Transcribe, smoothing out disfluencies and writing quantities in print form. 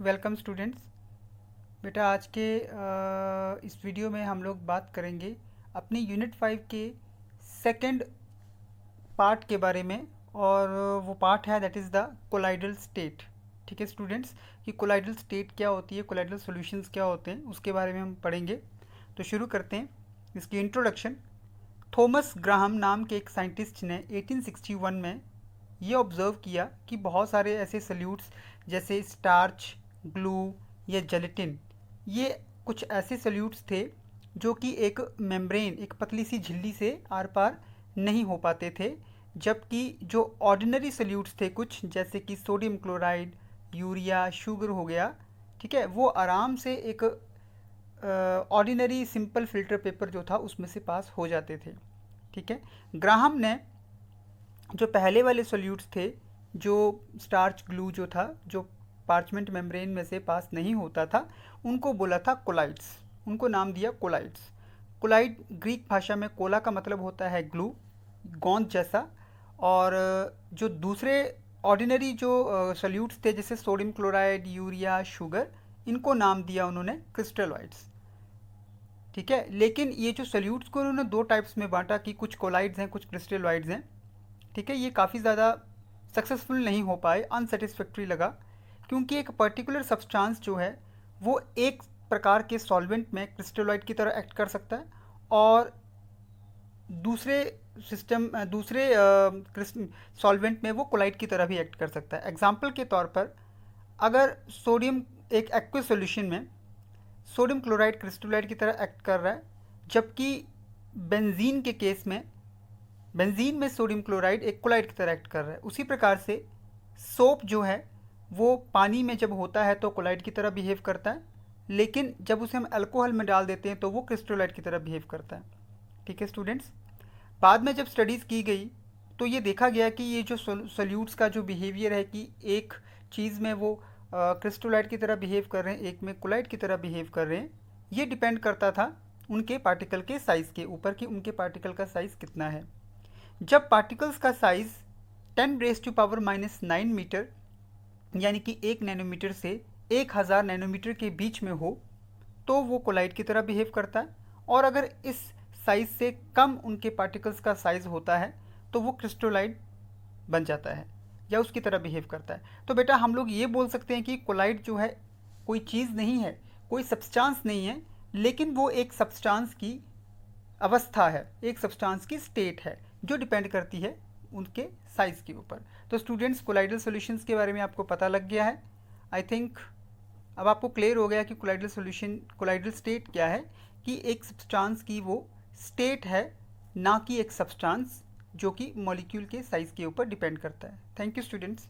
Welcome students. बेटा आज के इस वीडियो में हम लोग बात करेंगे अपनी यूनिट 5 के सेकंड पार्ट के बारे में। और वो पार्ट है that is the colloidal state. ठीक है स्टूडेंट्स, कि कोलाइडल स्टेट क्या होती है, कोलाइडल सॉल्यूशंस क्या होते हैं, उसके बारे में हम पढ़ेंगे। तो शुरू करते हैं इसकी इंट्रोडक्शन। थॉमस ग्राहम नाम के एक साइंटिस्ट ने 1861 में ये ऑब्ज़र्व किया कि बहुत सारे ऐसे सल्यूट्स जैसे स्टार्च, ग्लू या जेलेटिन, ये कुछ ऐसे सल्यूट्स थे जो कि एक मेम्ब्रेन, एक पतली सी झिल्ली से आर पार नहीं हो पाते थे। जबकि जो ऑर्डिनरी सल्यूट्स थे कुछ, जैसे कि सोडियम क्लोराइड, यूरिया, शुगर हो गया, ठीक है, वो आराम से एक ऑर्डिनरी सिंपल फिल्टर पेपर जो था उसमें से पास हो जाते थे। ठीक है, ग्राहम ने जो पहले वाले सॉल्यूट्स थे, जो स्टार्च, ग्लू जो था, जो पार्चमेंट मेम्ब्रेन में से पास नहीं होता था, उनको बोला था कोलाइड्स। उनको नाम दिया कोलाइड्स। कोलाइड ग्रीक भाषा में कोला का मतलब होता है ग्लू, गोंद जैसा। और जो दूसरे ऑर्डिनरी जो सॉल्यूट्स थे जैसे सोडियम क्लोराइड, यूरिया, शुगर, इनको नाम दिया उन्होंने क्रिस्टलॉइड्स। ठीक है, लेकिन ये जो सॉल्यूट्स को उन्होंने दो टाइप्स में बांटा कि कुछ कोलाइड्स हैं, कुछ क्रिस्टलॉइड्स हैं। ठीक है, ये काफ़ी ज़्यादा सक्सेसफुल नहीं हो पाए, अनसेटिस्फैक्ट्री लगा, क्योंकि एक पर्टिकुलर सब्सटेंस जो है वो एक प्रकार के सॉल्वेंट में क्रिस्टलॉइड की तरह एक्ट कर सकता है, और दूसरे दूसरे सॉल्वेंट में वो कोलाइड की तरह भी एक्ट कर सकता है। एग्जाम्पल के तौर पर, अगर सोडियम एक एक्वस सॉल्यूशन में सोडियम क्लोराइड क्रिस्टलॉइड की तरह एक्ट कर रहा है, जबकि बेंजीन के केस में बेंजीन में सोडियम क्लोराइड एक कोलाइड की तरह एक्ट कर रहा है। उसी प्रकार से सोप जो है वो पानी में जब होता है तो कोलाइड की तरह बिहेव करता है, लेकिन जब उसे हम अल्कोहल में डाल देते हैं तो वो क्रिस्टोलाइड की तरह बिहेव करता है। ठीक है स्टूडेंट्स, बाद में जब स्टडीज़ की गई तो ये देखा गया कि ये जो सोल्यूट्स का जो बिहेवियर है कि एक चीज़ में वो क्रिस्टोलाइड की तरह बिहेव कर रहे हैं, एक में कोलाइड की तरह बिहेव कर रहे हैं, ये डिपेंड करता था उनके पार्टिकल के साइज़ के ऊपर कि उनके पार्टिकल का साइज़ कितना है। जब पार्टिकल्स का साइज़ 10⁻⁻9 मीटर यानी कि 1 नैनोमीटर से 1000 नैनोमीटर के बीच में हो तो वो कोलाइड की तरह बिहेव करता है, और अगर इस साइज़ से कम उनके पार्टिकल्स का साइज़ होता है तो वो क्रिस्टोलाइड बन जाता है या उसकी तरह बिहेव करता है। तो बेटा हम लोग ये बोल सकते हैं कि कोलाइड जो है कोई चीज़ नहीं है, कोई सब्सटेंस नहीं है, लेकिन वो एक सब्सटेंस की अवस्था है, एक सब्सटेंस की स्टेट है जो डिपेंड करती है उनके साइज़ के ऊपर। तो स्टूडेंट्स, कोलाइडल सॉल्यूशंस के बारे में आपको पता लग गया है। आई थिंक अब आपको क्लियर हो गया कि कोलाइडल सॉल्यूशन, कोलाइडल स्टेट क्या है, कि एक सब्सटेंस की वो स्टेट है, ना कि एक सब्सटेंस जो कि मॉलिक्यूल के साइज़ के ऊपर डिपेंड करता है। Thank you students.